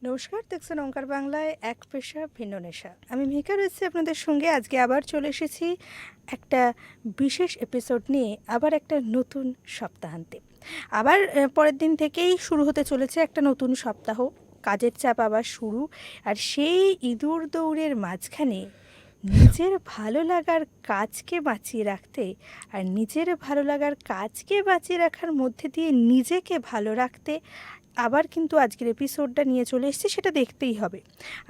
নমস্কার, দেখছেন ওঙ্কার বাংলায় এক পেশা ভিন্ন নেশা। আমি মেঘা রয়েছি আপনাদের সঙ্গে। আজকে আবার চলে এসেছি একটা বিশেষ এপিসোড নিয়ে, আবার একটা নতুন সপ্তাহান্তে। আবার পরের দিন থেকেই শুরু হতে চলেছে একটা নতুন সপ্তাহ, কাজের চাপ আবার শুরু। আর সেই ইঁদুর দৌড়ের মাঝখানে নিজের ভালো লাগার কাজকে বাঁচিয়ে রাখতে আর নিজের ভালো লাগার কাজকে বাঁচিয়ে রাখার মধ্যে দিয়ে নিজেকে ভালো রাখতে আবার কিন্তু আজকের এপিসোডটা নিয়ে চলে এসেছি, সেটা দেখতেই হবে।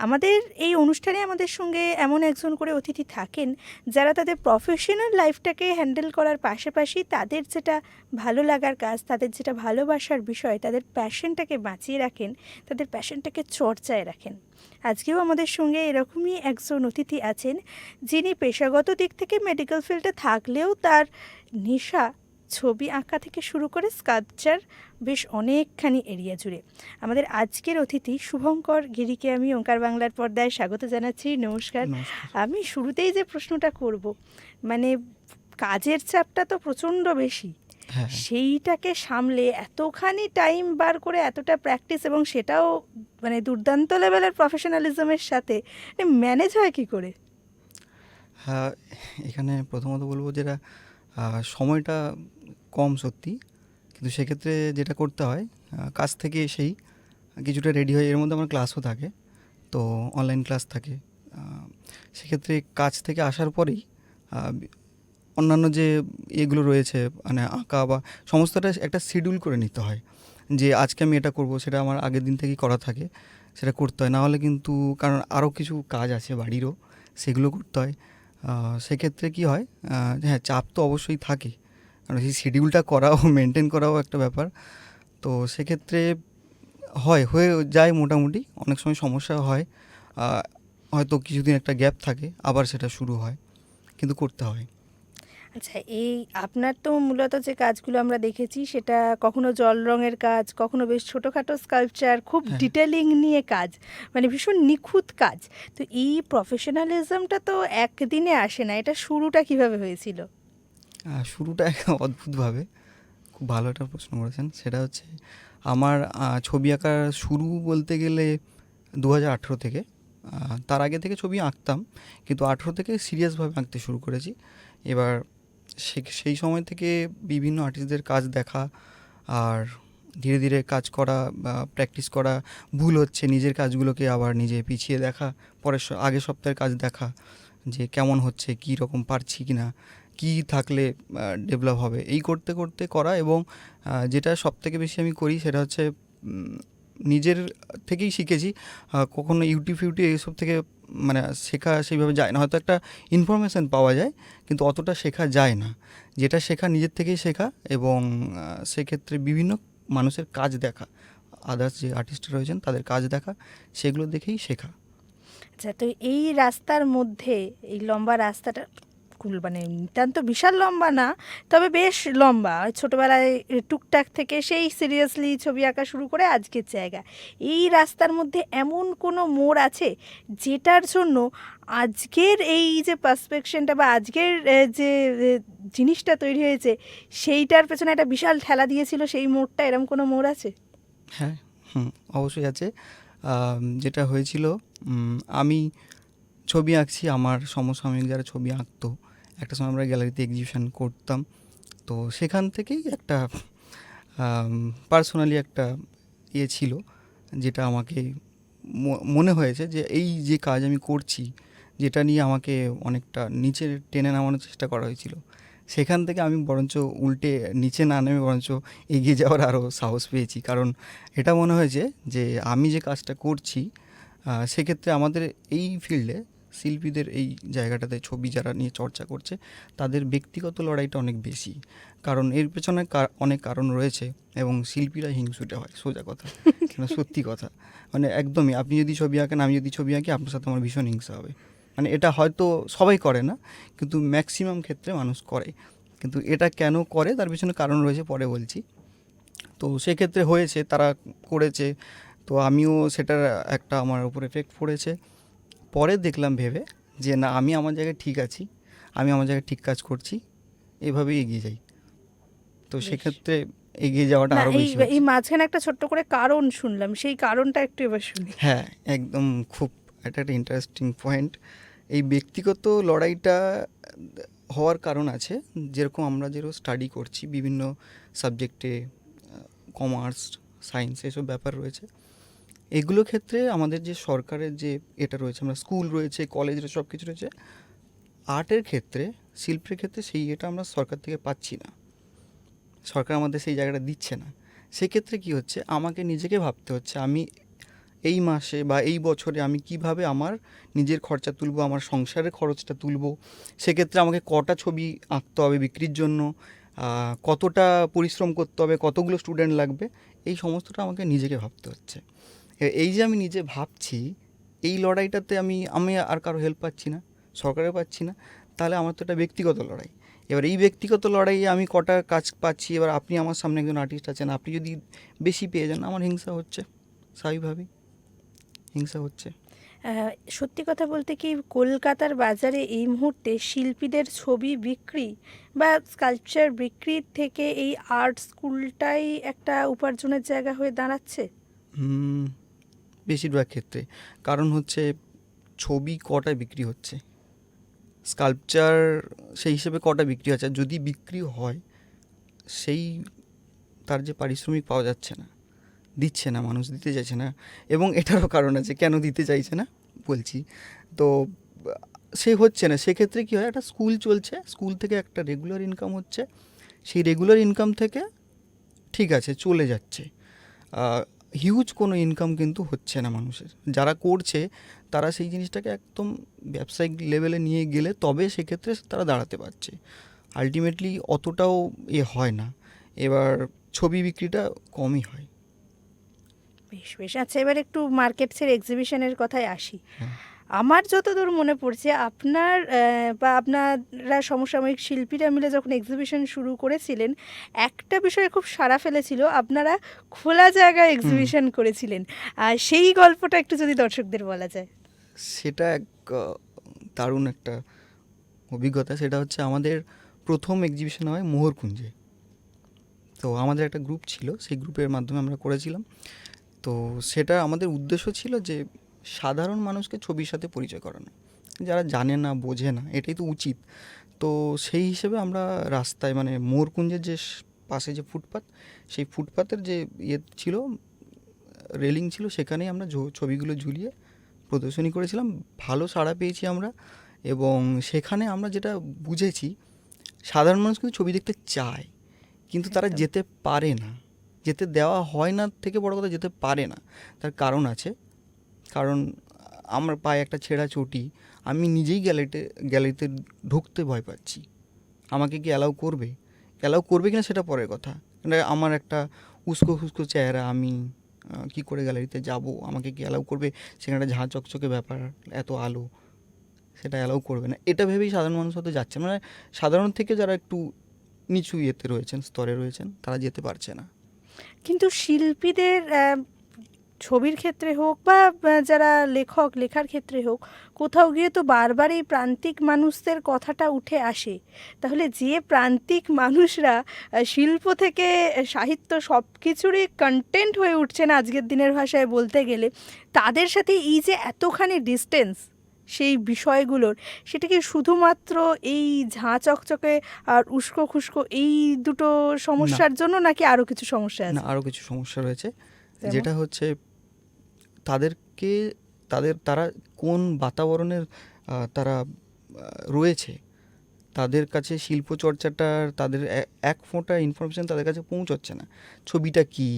আমাদের এই অনুষ্ঠানে আমাদের সঙ্গে এমন একজন করে অতিথি থাকেন যারা তাদের প্রফেশনাল লাইফটাকে হ্যান্ডেল করার পাশাপাশি তাদের যেটা ভালো লাগার কাজ, তাদের যেটা ভালোবাসার বিষয়, তাদের প্যাশনটাকে বাঁচিয়ে রাখেন, তাদের প্যাশনটাকে চর্চায় রাখেন। আজকেও আমাদের সঙ্গে এরকমই একজন অতিথি আছেন যিনি পেশাগত দিক থেকে মেডিকেল ফিল্ডে থাকলেও তার নেশা ছবি আঁকা থেকে শুরু করে স্কাল্পচার বেশ অনেকখানি এরিয়া জুড়ে। আমাদের আজকের অতিথি শুভঙ্কর গিরিকে আমি ওঙ্কার বাংলার পর্দায় স্বাগত জানাচ্ছি। নমস্কার। নমস্কার। আমি শুরুতেই যে প্রশ্নটা করব, মানে কাজের চাপটা তো প্রচণ্ড বেশি, হ্যাঁ, সেইটাকে সামলে এতখানি টাইম বার করে এতটা প্র্যাকটিস, এবং সেটাও মানে দুর্দান্ত লেভেলের প্রফেশনালিজমের সাথে, ম্যানেজ হয় কি করে? হ্যাঁ, এখানে প্রথমত বলবো যেটা সময়টা কম সত্যি, কিন্তু সেক্ষেত্রে যেটা করতে হয় কাজ থেকে এসেই কিছুটা রেডি হয়ে, এর মধ্যে আমার ক্লাসও থাকে, তো অনলাইন ক্লাস থাকে। সেক্ষেত্রে কাজ থেকে আসার পরেই অন্যান্য যে এগুলো রয়েছে, মানে আঁকা বা সমস্তটা একটা শিডিউল করে নিতে হয় যে আজকে আমি এটা করব, সেটা আমার আগের দিন থেকেই করা থাকে, সেটা করতে হয়। না হলে কিন্তু, কারণ আরও কিছু কাজ আছে বাড়িরও, সেগুলো করতে হয়। সেক্ষেত্রে কি হয়, হ্যাঁ, চাপ তো অবশ্যই থাকে, কারণ সেই শিডিউলটা করাও মেনটেন করাও একটা ব্যাপার। তো সেক্ষেত্রে হয়ে যায় মোটামুটি। অনেক সময় সমস্যা হয়, হয়তো কিছুদিন একটা গ্যাপ থাকে, আবার সেটা শুরু হয়, কিন্তু করতে হয়। আচ্ছা, এই আপনার তো মূলত যে কাজগুলো আমরা দেখেছি সেটা কখনো জল রঙের কাজ, কখনো বেশ ছোটোখাটো স্কাল্পচার, খুব হ্যাঁ, ডিটেলিং নিয়ে কাজ, মানে ভীষণ নিখুঁত কাজ। তো এই প্রফেশনালিজমটা তো একদিনে আসে না, এটা শুরুটা কিভাবে হয়েছিল? শুরুটা অদ্ভুতভাবে, খুব ভালো একটা প্রশ্ন করেছেন। সেটা হচ্ছে আমার ছবি আঁকার শুরু বলতে গেলে 2018 থেকে। তার আগে থেকে ছবি আঁকতাম, কিন্তু 18 থেকে সিরিয়াসভাবে আঁকতে শুরু করেছি। এবার সেই সময় থেকে বিভিন্ন আর্টিস্টদের কাজ দেখা, আর ধীরে ধীরে কাজ করা বা প্র্যাকটিস করা, ভুল হচ্ছে নিজের কাজগুলোকে আবার নিজে পিছিয়ে দেখা, পরের আগের সপ্তাহের কাজ দেখা যে কেমন হচ্ছে, কী রকম পারছি কি না, কী থাকলে ডেভেলপ হবে, এই করতে করতে করা। এবং যেটা সবথেকে বেশি আমি করি সেটা হচ্ছে নিজের থেকেই শিখেছি। কখনো ইউটিউব এইসব থেকে মানে শেখা সেইভাবে যায় না, হয়তো একটা ইনফরমেশান পাওয়া যায়, কিন্তু অতটা শেখা যায় না। যেটা শেখা নিজের থেকেই শেখা, এবং সেক্ষেত্রে বিভিন্ন মানুষের কাজ দেখা, আদার্স যে আর্টিস্ট রয়েছেন তাদের কাজ দেখা, সেগুলো দেখেই শেখা। আচ্ছা, তো এই রাস্তার মধ্যে, এই লম্বা রাস্তাটা, মানে নিতান্ত বিশাল লম্বা না, তবে বেশ লম্বা। ছোটোবেলায় টুকটাক থেকে সেই সিরিয়াসলি ছবি আঁকা শুরু করে আজকের জায়গা, এই রাস্তার মধ্যে এমন কোনো মোড় আছে যেটার জন্য আজকের এই যে পার্সপেকশনটা বা আজকের যে জিনিসটা তৈরি হয়েছে সেইটার পেছনে একটা বিশাল ঠেলা দিয়েছিল, সেই মোড়টা, এরম কোনো মোড় আছে? হ্যাঁ, অবশ্যই আছে। যেটা হয়েছিল, আমি ছবি আঁকছি, আমার সমসাময়িক যারা ছবি আঁকতো, একটা সময় আমরা গ্যালারিতে এক্সিবিশন করতাম, তো সেখান থেকেই একটা পার্সোনালি একটা ছিল, যেটা আমাকে মনে হয়েছে যে এই যে কাজ আমি করছি, যেটা নিয়ে আমাকে অনেকটা নিচে টেনে নামানোর চেষ্টা করা হয়েছিল, সেখান থেকে আমি বরঞ্চ উল্টে নিচে না নেমে বরঞ্চ এগিয়ে যাওয়ার আরও সাহস পেয়েছি। কারণ এটা মনে হয়েছে যে আমি যে কাজটা করছি, সেক্ষেত্রে আমাদের এই ফিল্ডে শিল্পীদের এই জায়গাটাতে ছবি যারা নিয়ে চর্চা করছে, তাদের ব্যক্তিগত লড়াইটা অনেক বেশি, কারণ এর পেছনে অনেক কারণ রয়েছে, এবং শিল্পীরা হিংসুটে হয়, সোজা কথা, সত্যি কথা। মানে একদমই, আপনি যদি ছবি আঁকেন, আমি যদি ছবি আঁকি, আপনার সাথে আমার ভীষণ হিংসা হবে। মানে এটা হয়তো সবাই করে না, কিন্তু ম্যাক্সিমাম ক্ষেত্রে মানুষ করে। কিন্তু এটা কেন করে তার পিছনে কারণ রয়েছে, পরে বলছি। তো সেক্ষেত্রে হয়েছে, তারা করেছে, তো আমিও সেটার একটা আমার উপর এফেক্ট পড়েছে। পরে দেখলাম ভেবে যে না, আমি আমার জায়গায় ঠিক আছি, আমি আমার জায়গায় ঠিক কাজ করছি, এভাবেই এগিয়ে যাই। তো বেশ। সেক্ষেত্রে এগিয়ে যাওয়াটা না আরও এই বেশি হচ্ছে। এই মাঝখানে একটা ছোট্ট করে কারণ শুনলাম, সেই কারণটা একটু এবার শুনি। হ্যাঁ, একদম খুব এটা একটা ইন্টারেস্টিং পয়েন্ট। এই ব্যক্তিগত লড়াইটা হওয়ার কারণ আছে। যেরকম আমরা স্টাডি করছি বিভিন্ন সাবজেক্টে, কমার্স, সায়েন্স এসব ব্যাপার রয়েছে। এগুলো ক্ষেত্রে আমাদের যে সরকারের যে এটা রয়েছে, আমরা স্কুল রয়েছে, কলেজ রয়েছে, সব কিছু রয়েছে। আর্টের ক্ষেত্রে, শিল্পের ক্ষেত্রে সেই এটা আমরা সরকার থেকে পাচ্ছি না। সরকার আমাদের সেই জায়গাটা দিচ্ছে না। সেক্ষেত্রে কী হচ্ছে, আমাকে নিজেকে ভাবতে হচ্ছে আমি এই মাসে বা এই বছরে আমি কিভাবে আমার নিজের খরচা তুলবো, আমার সংসারের খরচটা তুলবো। সেক্ষেত্রে আমাকে কটা ছবি আঁকতে হবে বিক্রির জন্য, কতটা পরিশ্রম করতে হবে, কতগুলো স্টুডেন্ট লাগবে, এই সমস্তটা আমাকে নিজেকে ভাবতে হচ্ছে। এই যে আমি নিজে ভাবছি, এই লড়াইটাতে আমি আমি আর কারো হেল্প পাচ্ছি না, সরকারের পাচ্ছি না। তাহলে আমার তো এটা ব্যক্তিগত লড়াই। এবার এই ব্যক্তিগত লড়াইয়ে আমি কটা কাজ পাচ্ছি, এবার আপনি আমার সামনে একজন আর্টিস্ট আছেন, আপনি যদি বেশি পেয়ে যান, আমার হিংসা হচ্ছে, স্বাভাবিকভাবেই হিংসা হচ্ছে। সত্যি কথা বলতে কি, কলকাতার বাজারে এই মুহূর্তে শিল্পীদের ছবি বিক্রি বা স্কাল্পচার বিক্রির থেকে এই আর্ট স্কুলটাই একটা উপার্জনের জায়গা হয়ে দাঁড়াচ্ছে বেশিরভাগ ক্ষেত্রে। কারণ হচ্ছে ছবি কটা বিক্রি হচ্ছে, স্কাল্পচার সেই হিসেবে কটা বিক্রি হচ্ছে, আর যদি বিক্রি হয় সেই তার যে পারিশ্রমিক পাওয়া যাচ্ছে না, দিচ্ছে না, মানুষ দিতে চাইছে না। এবং এটারও কারণ আছে কেন দিতে চাইছে না বলছি। তো সে হচ্ছে না, সেক্ষেত্রে কী হয়, একটা স্কুল চলছে, স্কুল থেকে একটা রেগুলার ইনকাম হচ্ছে, সেই রেগুলার ইনকাম থেকে ঠিক আছে চলে যাচ্ছে, হিউজ কোনো ইনকাম কিন্তু হচ্ছে না মানুষের। যারা করছে তারা সেই জিনিসটাকে একদম ব্যবসায়িক লেভেলে নিয়ে গেলে তবে সেক্ষেত্রে তারা দাঁড়াতে পারছে। আলটিমেটলি অতটাও হয় না। এবার ছবি বিক্রিটা কমই হয়। বেশ বেশ, আচ্ছা এবার একটু মার্কেটসের এক্সিবিশনের কথায় আসি। হ্যাঁ। আমার যতদূর মনে পড়ছে, আপনার বা আপনারা সমসাময়িক শিল্পীরা মিলে যখন এক্সিবিশন শুরু করেছিলেন, একটা বিষয়ে খুব সাড়া ফেলেছিল, আপনারা খোলা জায়গায় এক্সিবিশন করেছিলেন। আর সেই গল্পটা একটু যদি দর্শকদের বলা যায়। সেটা এক দারুণ একটা অভিজ্ঞতা। সেটা হচ্ছে আমাদের প্রথম এক্সিবিশন হয় মোহরকুঞ্জে। তো আমাদের একটা গ্রুপ ছিল, সেই গ্রুপের মাধ্যমে আমরা করেছিলাম। তো সেটা আমাদের উদ্দেশ্য ছিল যে সাধারণ মানুষকে ছবির সাথে পরিচয় করানো, যারা জানে না বোঝে না, এটাই তো উচিত। তো সেই হিসেবে আমরা রাস্তায়, মানে মোহরকুঞ্জের যে পাশে যে ফুটপাত, সেই ফুটপাতের যে ছিল, রেলিং ছিল, সেখানেই আমরা ছবিগুলো ঝুলিয়ে প্রদর্শনী করেছিলাম। ভালো সাড়া পেয়েছি আমরা। এবং সেখানে আমরা যেটা বুঝেছি, সাধারণ মানুষ কিন্তু ছবি দেখতে চায়, কিন্তু তারা যেতে পারে না, যেতে দেওয়া হয় না, থেকে বড় কথা যেতে পারে না। তার কারণ আছে। কারণ আমার পায়ে একটা ছেঁড়া চটি, আমি নিজেই গ্যালারিতে ঢুকতে ভয় পাচ্ছি। আমাকে কি অ্যালাউ করবে কিনা সেটা পরের কথা। আমার একটা উস্কো খুস্কো চেহারা, আমি কি করে গ্যালারিতে যাব, আমাকে কি অ্যালাউ করবে? সেখানে ঝাঁ চকচকে ব্যাপার, এত আলো, সেটা অ্যালাউ করবে না, এটা ভেবেই সাধারণ মানুষ হতে যাচ্ছে। মানে সাধারণ থেকে যারা একটু নিচু ইয়েতে রয়েছেন, স্তরে রয়েছেন, তারা যেতে পারছে না। কিন্তু শিল্পীদের ছবির ক্ষেত্রে হোক বা যারা লেখক লেখার ক্ষেত্রে হোক, কোথাও গিয়ে তো বারবার এই প্রান্তিক মানুষদের কথাটা উঠে আসে। তাহলে যে প্রান্তিক মানুষরা শিল্প থেকে সাহিত্য সব কিছুরই কন্টেন্ট হয়ে উঠছেন আজকের দিনের ভাষায় বলতে গেলে, তাদের সাথে এই যে এতখানি ডিস্টেন্স সেই বিষয়গুলোর, সেটা কি শুধুমাত্র এই ঝাঁ চকচকে আর উস্কো খুস্কো এই দুটো সমস্যার জন্য, নাকি আরও কিছু সমস্যা না, আছে? আরও কিছু সমস্যা রয়েছে। যেমন? যেটা হচ্ছে তাদেরকে, তারা কোন বাতাবরণের তারা রয়েছে, তাদের কাছে শিল্পচর্চাটার, তাদের এক ফোঁটা ইনফরমেশান তাদের কাছে পৌঁছচ্ছে না। ছবিটা কী,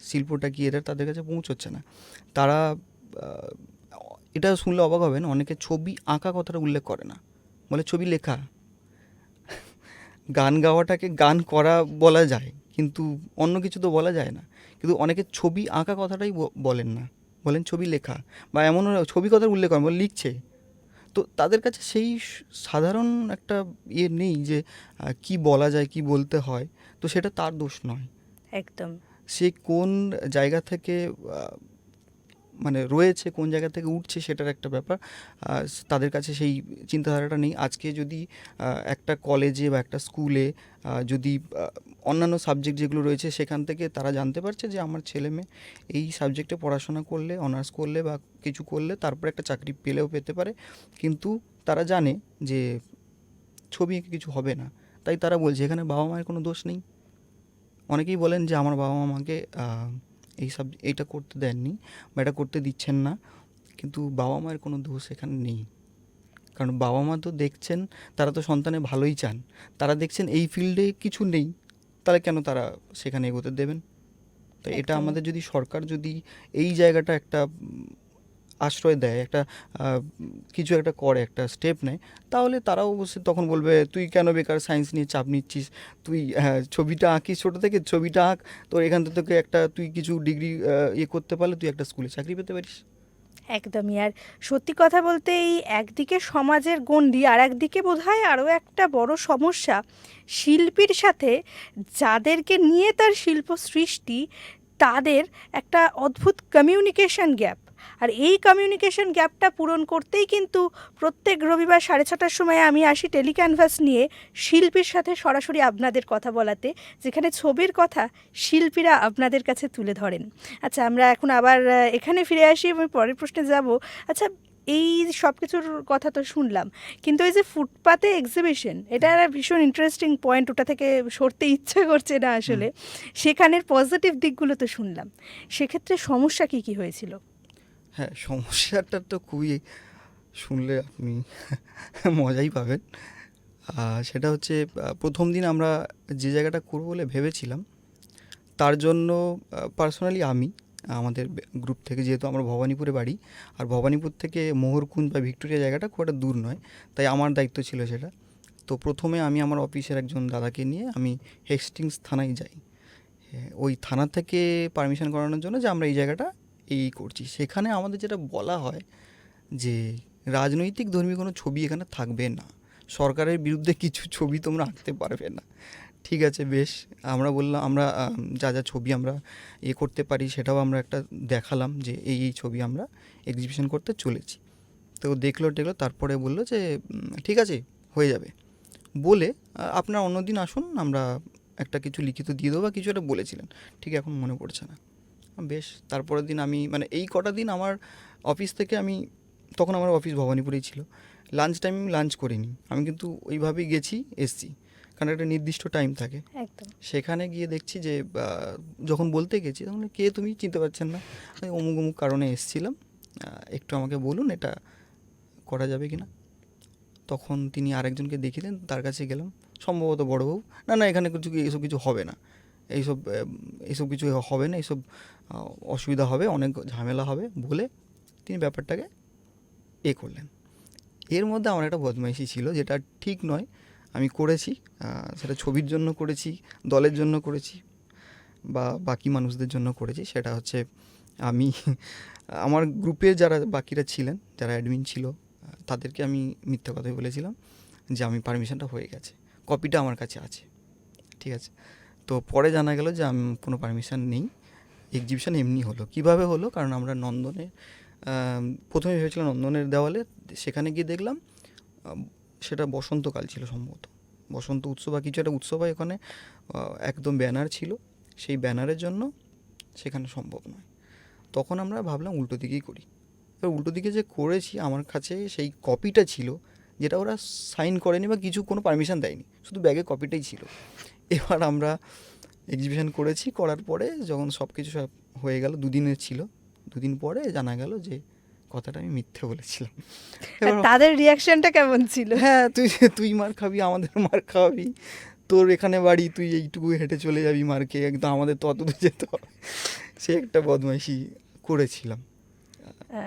শিল্পটা কী, এটা তাদের কাছে পৌঁছচ্ছে না। তারা এটা শুনলে অবাক হবেন, অনেকে ছবি আঁকা কথাটা উল্লেখ করে না, বলে ছবি লেখা। গান গাওয়াটাকে গান করা বলা যায়, কিন্তু অন্য কিছু তো বলা যায় না। কিন্তু অনেকে ছবি আঁকা কথাটাই বলেন না, বলেন ছবি লেখা। বা এমনও ছবি কথা উল্লেখ করেন, বলে লিখছে। তো তাদের কাছে সেই সাধারণ একটা নেই যে কি বলা যায়, কি বলতে হয়। তো সেটা তার দোষ নয়। একদম। সে কোন জায়গা থেকে মানে রয়েছে, কোন জায়গা থেকে উঠছে সেটার একটা ব্যাপার। তাদের কাছে সেই চিন্তাধারাটা নেই। আজকে যদি একটা কলেজে বা একটা স্কুলে যদি অন্যান্য সাবজেক্ট যেগুলো রয়েছে সেখান থেকে তারা জানতে পারছে যে আমার ছেলে মেয়ে এই সাবজেক্টে পড়াশোনা করলে, অনার্স করলে বা কিছু করলে তারপরে একটা চাকরি পেলেও পেতে পারে, কিন্তু তারা জানে যে ছবি এঁকে কিছু হবে না, তাই তারা বলছে এখানে বাবা মায়ের কোনো দোষ নেই। অনেকেই বলেন যে আমার বাবা মা আমাকে এইটা করতে দেননি বা এটা করতে দিচ্ছেন না, কিন্তু বাবা মায়ের কোনো দোষ এখানে নেই। কারণ বাবা মা তো দেখছেন, তারা তো সন্তানের ভালোই চান, তারা দেখছেন এই ফিল্ডে কিছু নেই, তাহলে কেন তারা সেখানে এগোতে দেবেন? তো এটা একদমই। আমাদের যদি সরকার যদি এই জায়গাটা একটা আশ্রয় দেয়, একটা কিছু একটা করে, একটা স্টেপ নেয়, তাহলে তারাও অবশ্যই তখন বলবে তুই কেন বেকার সায়েন্স নিয়ে চাপ নিচ্ছিস, তুই ছবিটা আঁকিস ছোটো থেকে, ছবিটা আঁক, তোর এখান থেকে একটা তুই কিছু ডিগ্রি ইয়ে করতে পারলে তুই একটা স্কুলে চাকরি পেতে পারিস। একদমই। আর সত্যি কথা বলতে এই একদিকে সমাজের গণ্ডি, আর একদিকে বোধহয় আরও একটা বড় সমস্যা, শিল্পীর সাথে যাদেরকে নিয়ে তার শিল্প সৃষ্টি, তাদের একটা অদ্ভুত কমিউনিকেশন গ্যাপ। আর এই কমিউনিকেশন গ্যাপটা পূরণ করতেই কিন্তু প্রত্যেক রবিবার 6:30টার সময় আমি আসি টেলিক্যানভাস নিয়ে শিল্পীর সাথে সরাসরি আপনাদের কথা বলাতে, যেখানে ছবির কথা শিল্পীরা আপনাদের কাছে তুলে ধরেন। আচ্ছা, আমরা এখন আবার এখানে ফিরে আসি এবং পরের প্রশ্নে যাব। আচ্ছা, এই সব কিছুর কথা তো শুনলাম, কিন্তু এই যে ফুটপাতে এক্সিবিশন, এটা একটা ভীষণ ইন্টারেস্টিং পয়েন্ট, ওটা থেকে সরতে ইচ্ছে করছে না আসলে। সেখানের পজিটিভ দিকগুলো তো শুনলাম, সেক্ষেত্রে সমস্যা কী কী হয়েছিল? হ্যাঁ, সমস্যাটা তো খুবই, শুনলে আপনি মজাই পাবেন। সেটা হচ্ছে প্রথম দিন আমরা যে জায়গাটা করবো বলে ভেবেছিলাম, তার জন্য পার্সোনালি আমি আমাদের গ্রুপ থেকে, যেহেতু আমার ভবানীপুরে বাড়ি, আর ভবানীপুর থেকে মোহরকুঞ্জ বা ভিক্টোরিয়া জায়গাটা খুব একটা দূর নয়, তাই আমার দায়িত্ব ছিল সেটা। তো প্রথমে আমি আমার অফিসের একজন দাদাকে নিয়ে আমি হেস্টিংস থানায় যাই। ওই থানা থেকে পারমিশন করানোর জন্য যে আমরা এই জায়গাটা এই করছি। সেখানে আমাদের যেটা বলা হয় যে রাজনৈতিক ধর্মী কোনো ছবি এখানে থাকবে না, সরকারের বিরুদ্ধে কিছু ছবি তোমরা আঁকতে পারবে না। ঠিক আছে, বেশ। আমরা বললাম আমরা যা যা ছবি আমরা করতে পারি সেটাও আমরা একটা দেখালাম যে এই ছবি আমরা এক্সিবিশন করতে চলেছি। তো দেখলো তারপরে বললো যে ঠিক আছে, হয়ে যাবে, বলে আপনার অন্যদিন আসুন, আমরা একটা কিছু লিখিত দিয়ে দেবো বা কিছু একটা বলেছিলেন, ঠিক এখন মনে পড়ছে না। বেশ, তারপরের দিন আমি মানে এই কটা দিন আমার অফিস থেকে আমি, তখন আমার অফিস ভবানীপুরেই ছিল, লাঞ্চ টাইম আমি লাঞ্চ করিনি, আমি কিন্তু ওইভাবেই গেছি এসছি, কারণ একটা নির্দিষ্ট টাইম থাকে। একদম। সেখানে গিয়ে দেখছি যে যখন বলতে গেছি তখন কে তুমি চিনতে পারছেন না, আমি অমুক অমুক কারণে এসেছিলাম, একটু আমাকে বলুন এটা করা যাবে কি না। তখন তিনি আরেকজনকে দেখিলেন, তার কাছে গেলাম, সম্ভবত বড়োবাবু, না না এখানে কিছু এসব কিছু হবে না, এইসব কিছু হবে না, এইসব অসুবিধা হবে, অনেক ঝামেলা হবে, বলে তিনি ব্যাপারটাকে করলেন। এর মধ্যে আমার একটা বদমাইশি ছিল, যেটা ঠিক নয়, আমি করেছি, সেটা ছবির জন্য করেছি, দলের জন্য করেছি বা বাকি মানুষদের জন্য করেছি। সেটা হচ্ছে আমি আমার গ্রুপে যারা বাকিরা ছিলেন, যারা অ্যাডমিন ছিল, তাদেরকে আমি মিথ্যা কথাই বলেছিলাম যে আমি পারমিশনটা হয়ে গেছে, কপিটা আমার কাছে আছে। ঠিক আছে, তো পরে জানা গেল যে আমি কোনো পারমিশন নেই, এক্সিবিশন এমনি হলো। কিভাবে হলো, কারণ আমরা নন্দনে প্রথমে ভেবেছিলাম নন্দনের দেওয়ালে, সেখানে গিয়ে দেখলাম সেটা বসন্তকাল ছিল, সম্ভবত বসন্ত উৎসব বা কিছু একটা উৎসব হয় ওখানে, একদম ব্যানার ছিল, সেই ব্যানারের জন্য সেখানে সম্ভব নয়। তখন আমরা ভাবলাম উল্টো দিকেই করি। এবার উল্টো দিকে যে করেছি, আমার কাছে সেই কপিটা ছিল, যেটা ওরা সাইন করেনি বা কিছু কোনো পারমিশন দেয়নি, শুধু ব্যাগে কপিটাই ছিল। এবার আমরা এক্সিবিশন করেছি, করার পরে যখন সব কিছু সব হয়ে গেল, দুদিনের ছিল, দুদিন পরে জানা গেল যে কথাটা আমি মিথ্যে বলেছিলাম। এবার তাদের রিয়াকশনটা কেমন ছিল? হ্যাঁ, তুই মার খাবি, আমাদের মার খাওয়াবি, তোর এখানে বাড়ি, তুই এইটুকু হেঁটে চলে যাবি মার খেয়ে, একদম আমাদের তো অত দূর যেতে হবে। সে একটা বদমাইশি করেছিলাম,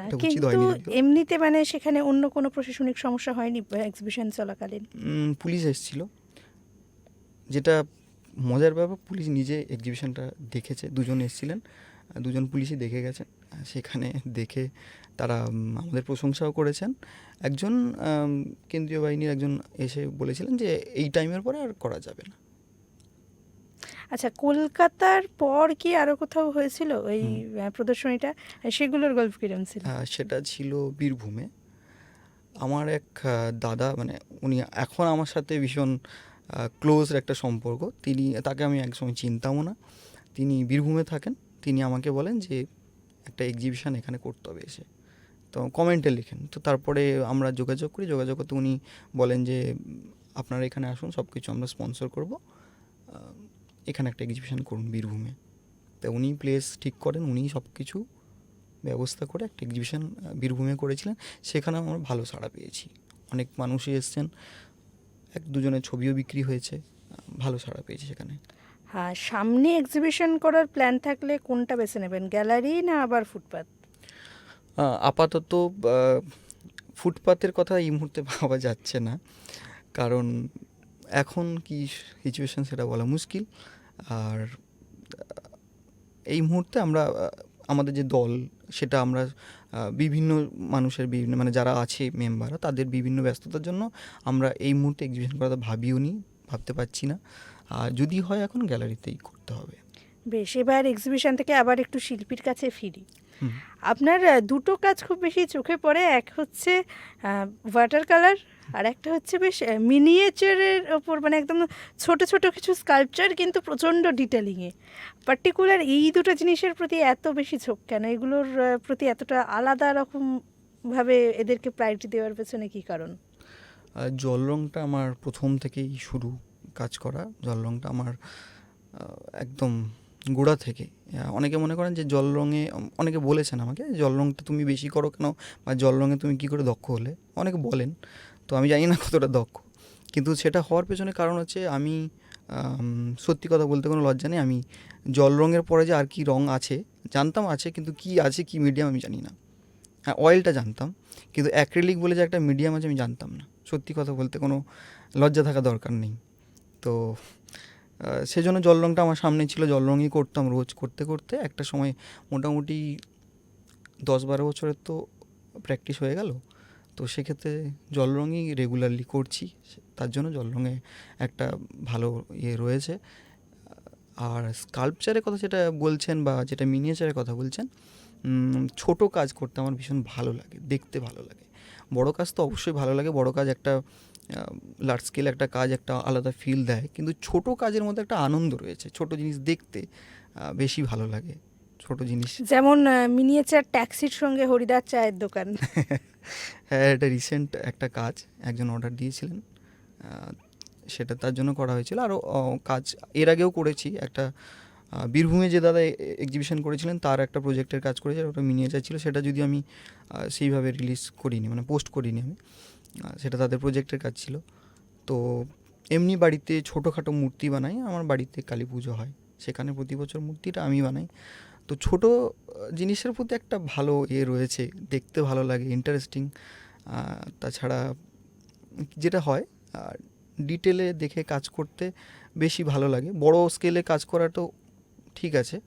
এটা উচিত কিন্তু হয়নি যদিও। এমনিতে মানে সেখানে অন্য কোনো প্রশাসনিক সমস্যা হয়নি এক্সিবিশন চলাকালীন? পুলিশ এসেছিল, যেটা মজার ব্যাপার, পুলিশ নিজে এক্সিবিশনটা দেখেছে, দুজন এসেছিলেন, দুজন পুলিশই দেখে গেছেন। সেখানে দেখে তারা আমাদের প্রশংসাও করেছেন। একজন কেন্দ্রীয় বাহিনীর একজন এসে বলেছিলেন যে এই টাইমের পরে আর করা যাবে না। আচ্ছা, কলকাতার পর কি আরও কোথাও হয়েছিল ওই হুম। প্রদর্শনীটা? সেগুলোর গল্প কিরম ছিল? সেটা ছিল বীরভূমে। আমার এক দাদা, মানে উনি এখন আমার সাথে ভীষণ ক্লোজ একটা সম্পর্ক। তাকে আমি একসময় চিনতামও না। তিনি বীরভূমে থাকেন। তিনি আমাকে বলেন যে একটা এক্সিবিশন এখানে করতে হবে এসে, তো কমেন্টে লিখেন। তো তারপরে আমরা যোগাযোগ করি, যোগাযোগ করতে উনি বলেন যে আপনারা এখানে আসুন, সব কিছু আমরা স্পন্সর করব, এখানে একটা এক্সিবিশন করুন বীরভূমে। তা উনি প্লেস ঠিক করেন, উনি সব কিছু ব্যবস্থা করে একটা এক্সিবিশন বীরভূমে করেছিলেন। সেখানে আমরা ভালো সাড়া পেয়েছি, অনেক মানুষই এসছেন, এক দুজনের ছবিও বিক্রি হয়েছে, ভালো সাড়া পেয়েছি সেখানে। হ্যাঁ, সামনে এক্সিবিশন করার প্ল্যান থাকলে কোনটা বেছে নেবেন, গ্যালারি না আবার ফুটপাত? আপাতত ফুটপাতের কথা এই মুহূর্তে ভাবা যাচ্ছে না, কারণ এখন কি সিচুয়েশন সেটা বলা মুশকিল। আর এই মুহূর্তে আমরা আমাদের যে দল, সেটা আমরা বিভিন্ন মানুষের বিভিন্ন, মানে যারা আছে মেম্বাররা, তাদের বিভিন্ন ব্যস্ততার জন্য আমরা এই মুহূর্তে এক্সিবিশন করাটা ভাবতে পারছি না। আর যদি হয় এখন গ্যালারিতেই করতে হবে। বেশ, এবার এক্সিবিশন থেকে আবার একটু শিল্পীর কাছে ফিরি। হুম। আপনার দুটো কাজ খুব বেশি চোখে পড়ে, এক হচ্ছে ওয়াটার কালার, আর একটা হচ্ছে বেশ মিনিয়েচারের ওপর, মানে একদম ছোট ছোট কিছু স্কাল্পচার, কিন্তু প্রচণ্ড ডিটেলিংয়ে। পার্টিকুলার এই দুটো জিনিসের প্রতি এত বেশি ঝোঁক কেন? এগুলোর প্রতি এতটা আলাদা রকমভাবে এদেরকে প্রায়োরিটি দেওয়ার পেছনে কী কারণ? জল রঙটা আমার প্রথম থেকেই শুরু কাজ করা। জল রঙটা আমার একদম গোড়া থেকে। অনেকে মনে করেন যে জল রঙে, অনেকে বলেছেন আমাকে জল রঙটা তুমি বেশি করো কেন, বা জল রঙে তুমি কী করে দক্ষ হলে, অনেকে বলেন। তো আমি জানি না কতটা দক্ষ, কিন্তু সেটা হওয়ার পেছনে কারণ হচ্ছে আমি সত্যি কথা বলতে কোনো লজ্জা নেই, আমি জল রঙের পরে যে আর কি রঙ আছে জানতাম আছে, কিন্তু কি আছে কি মিডিয়াম আমি জানি না। হ্যাঁ, অয়েলটা জানতাম, কিন্তু অ্যাক্রিলিক বলে যে একটা মিডিয়াম আছে আমি জানতাম না। সত্যি কথা বলতে কোনো লজ্জা থাকা দরকার নেই। তো সেজন্য জল রঙটা আমার সামনে ছিল, জল রঙই করতাম রোজ, করতে করতে একটা সময় মোটামুটি 10-12 বছরের তো প্র্যাকটিস হয়ে গেল। তো সেক্ষেত্রে জল রঙই রেগুলারলি করছি, তার জন্য জল রঙে একটা ভালো ইয়ে রয়েছে। আর স্কাল্পচারের কথা যেটা বলছেন, বা যেটা মিনিয়েচারের কথা বলছেন, ছোট কাজ করতে আমার ভীষণ ভালো লাগে, দেখতে ভালো লাগে। বড় কাজ তো অবশ্যই ভালো লাগে, বড় কাজ একটা লার্জ স্কেল একটা কাজ একটা আলাদা ফিল দেয়, কিন্তু ছোট কাজের মধ্যে একটা আনন্দ রয়েছে, ছোট জিনিস দেখতে বেশি ভালো লাগে, ছোট জিনিস। যেমন মিনিয়েচার ট্যাক্সির সঙ্গে হরিদার চায়ের দোকান। হ্যাঁ, এটা রিসেন্ট একটা কাজ, একজন অর্ডার দিয়েছিলেন, সেটা তার জন্য করা হয়েছিল। আরও কাজ এর আগেও করেছি, একটা বীরভূমে যে দাদা এক্সিবিশন করেছিলেন তার একটা প্রজেক্টের কাজ করেছে, ওটা মিনিয়েচার ছিল। সেটা যদি আমি সেইভাবে রিলিজ করিনি, মানে পোস্ট করিনি আমি, সেটা তাদের প্রজেক্টের কাজ ছিল। তো এমনি বাড়িতে ছোটোখাটো মূর্তি বানাই, আমার বাড়িতে কালী পুজো হয়, সেখানে প্রতি বছর মূর্তিটা আমি বানাই। তো ছোট জিনিসের প্রতি একটা ভালো ইয়ে রয়েছে, দেখতে ভালো লাগে, ইন্টারেস্টিং। তাছাড়া যেটা হয় ডিটেলে দেখে কাজ করতে বেশি ভালো লাগে। বড় স্কেলে কাজ করাটাও ঠিক আছে,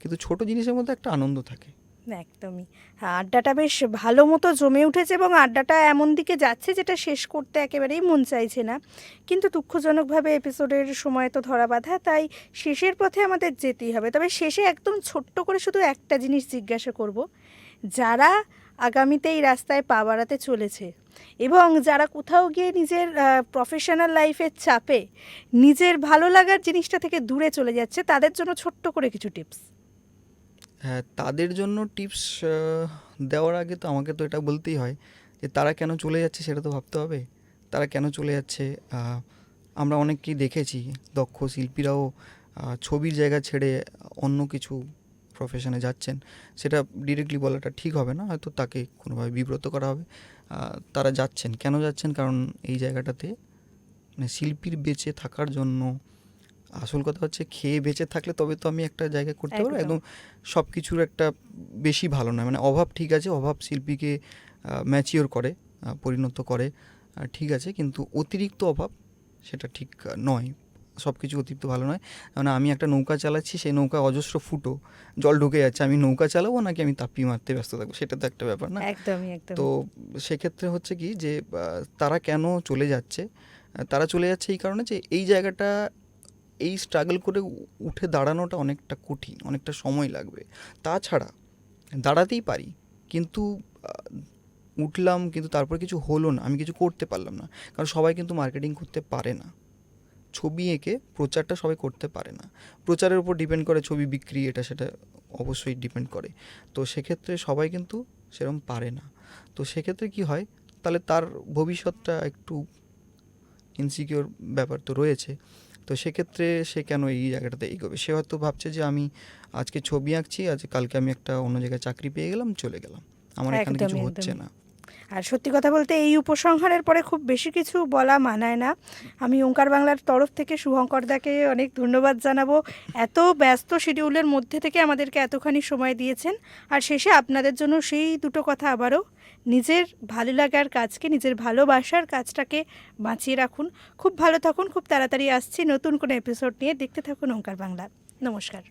কিন্তু ছোট জিনিসের মধ্যে একটা আনন্দ থাকে। একদমই। হ্যাঁ, আড্ডাটা বেশ ভালো মতো জমে উঠেছে, এবং আড্ডাটা এমন দিকে যাচ্ছে যেটা শেষ করতে একেবারেই মন চাইছে না। কিন্তু দুঃখজনকভাবে এপিসোডের সময় তো ধরা বাঁধা, তাই শেষের পথে আমাদের যেতেই হবে। তবে শেষে একদম ছোট্ট করে শুধু একটা জিনিস জিজ্ঞাসা করব, যারা আগামীতে এই রাস্তায় পা বাড়াতে চলেছে, এবং যারা কোথাও গিয়ে নিজের প্রফেশনাল লাইফের চাপে নিজের ভালো লাগার জিনিসটা থেকে দূরে চলে যাচ্ছে, তাদের জন্য ছোট্ট করে কিছু টিপস। হ্যাঁ, তাদের জন্য টিপস দেওয়ার আগে তো আমাকে তো এটা বলতেই হয় যে তারা কেন চলে যাচ্ছে, সেটা তো ভাবতে হবে। তারা কেন চলে যাচ্ছে, আমরা অনেককেই দেখেছি, দক্ষ শিল্পীরাও ছবির জায়গা ছেড়ে অন্য কিছু প্রফেশনে যাচ্ছেন। সেটা ডিরেক্টলি বলাটা ঠিক হবে না, হয়তো তাকে কোনোভাবে বিব্রত করা হবে। তারা যাচ্ছেন, কেন যাচ্ছেন, কারণ এই জায়গাটাতে মানে শিল্পীর বেঁচে থাকার জন্য, আসল কথা হচ্ছে খেয়ে বেঁচে থাকলে তবে তো আমি একটা জায়গায় করতে পারবো। একদম সব কিছুর একটা বেশি ভালো নয়, মানে অভাব ঠিক আছে, অভাব শিল্পীকে ম্যাচিওর করে, পরিণত করে, ঠিক আছে, কিন্তু অতিরিক্ত অভাব সেটা ঠিক নয়। সব কিছু অতিরিক্ত ভালো নয়। মানে আমি একটা নৌকা চালাচ্ছি, সেই নৌকায় অজস্র ফুটো জল ঢুকে যাচ্ছে, আমি নৌকা চালাবো নাকি আমি তাপ্পি মারতে ব্যস্ত থাকবো, সেটা তো একটা ব্যাপার না। একদমই একদম। তো সেক্ষেত্রে হচ্ছে কি যে তারা কেন চলে যাচ্ছে, তারা চলে যাচ্ছে এই কারণে যে এই জায়গাটা এই স্ট্রাগল করে উঠে দাঁড়ানোটা অনেকটা কঠিন, অনেকটা সময় লাগবে। তাছাড়া দাঁড়াতেই পারি, কিন্তু উঠলাম কিন্তু তারপর কিছু হলো না, আমি কিছু করতে পারলাম না। কারণ সবাই কিন্তু মার্কেটিং করতে পারে না, ছবি এঁকে প্রচারটা সবাই করতে পারে না। প্রচারের উপর ডিপেন্ড করে ছবি বিক্রি, এটা সেটা অবশ্যই ডিপেন্ড করে। তো সেক্ষেত্রে সবাই কিন্তু সেরকম পারে না। তো সেক্ষেত্রে কি হয়, তাহলে তার ভবিষ্যৎটা একটু ইনসিকিওর ব্যাপার তো রয়েছে। তো সেক্ষেত্রে সে কেন এই জায়গাটাতে এগোবে? সে হয়তো ভাবছে যে আমি আজকে ছবি আঁকছি, আজ কালকে আমি একটা অন্য জায়গায় চাকরি পেয়ে গেলাম, চলে গেলাম, আমার এখানে কিছু একদমই, হচ্ছে একদমই। না। আর সত্যি কথা বলতে এই উপসংহারের পরে খুব বেশি কিছু বলা মানায় না। আমি ওঙ্কার বাংলার তরফ থেকে শুভঙ্করদাকে অনেক ধন্যবাদ জানাবো। এত ব্যস্ত শিডিউলের মধ্যে থেকে আমাদেরকে এতখানি সময় দিয়েছেন। আর শেষে আপনাদের জন্য সেই দুটো কথা আবারও, নিজের ভালো লাগার কাজকে, নিজের ভালোবাসার কাজটাকে বাঁচিয়ে রাখুন। খুব ভালো থাকুন, খুব তাড়াতাড়ি আসছি নতুন কোনো এপিসোড নিয়ে। দেখতে থাকুন ওঙ্কার বাংলা। নমস্কার।